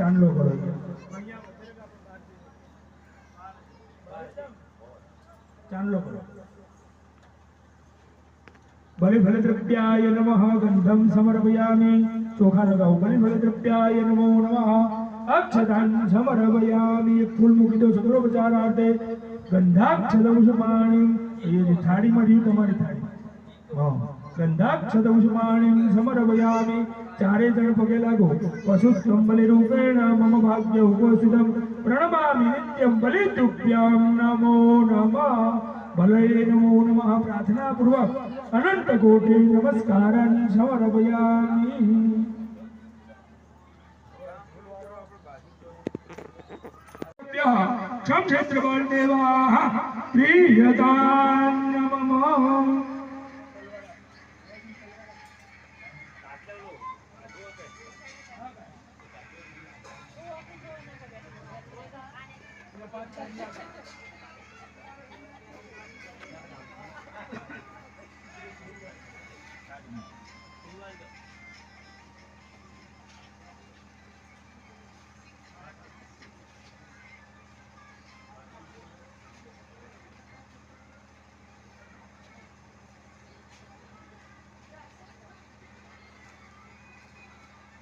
ચાંદલો કરો ચાંદલો કરો बलि फलद्रव्याय नमः गंधम समर्पयामि चोखा लगाओ बलि फलद्रव्याय नमो नमः अक्षतान् समर्पयामि फूल मूकी दो शुक्रोपचारार्थे गंधाक्षतपुष्पाणि ये थाળી માં दी તમારી થાળી વાહ गंधाक्षतपुष्पाणि समर्पयामि चारे जण पगे लागो पशुत्वं बलिरूपेण मम भाग्य उपस्थितं प्रणमामि नित्यं बलितुभ्यं नमो नमः भलये नमो नमः प्रार्थना पूर्वक अनंत कोटि नमस्कारं समर्पयामि क्षम क्षेत्र बलदेवाः प्रीयतां नमः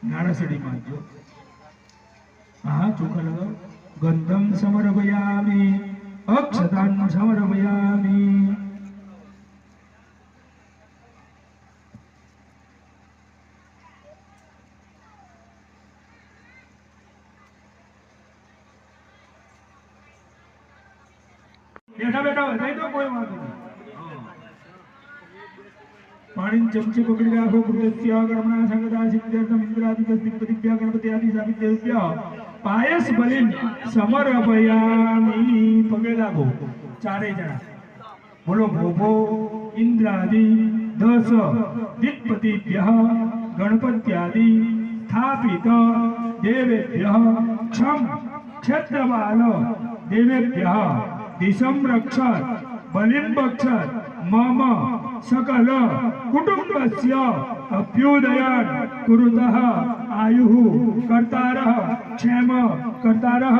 नारासड़ी मांजो हाँ चोखा लगाओ गंधम समर्पयामि अक्षतान् समर्पयामि बैठा बैठा बताई दो कोई बात नहीं पाणी चमचे पकड़ी राखो कृतस्य कर्मणा संगता सिद्ध्यर्थम इंद्रादिक दिक्पतिभ्य गणपति आदि सावित्रेभ्य पायस बलिन समर्पयामि पगे लागो चारे जना बोलो भोभो इंद्रादि दश दिक्पतिभ्य गणपत्यादि स्थापित देवेभ्य क्षम क्षत्रपाल देवेभ्य दिशं रक्षत बलिं भक्षत मम सकल कुटुंबस्य अभ्युदयं कुरुतः आयुः कर्तारः क्षेम कर्तारः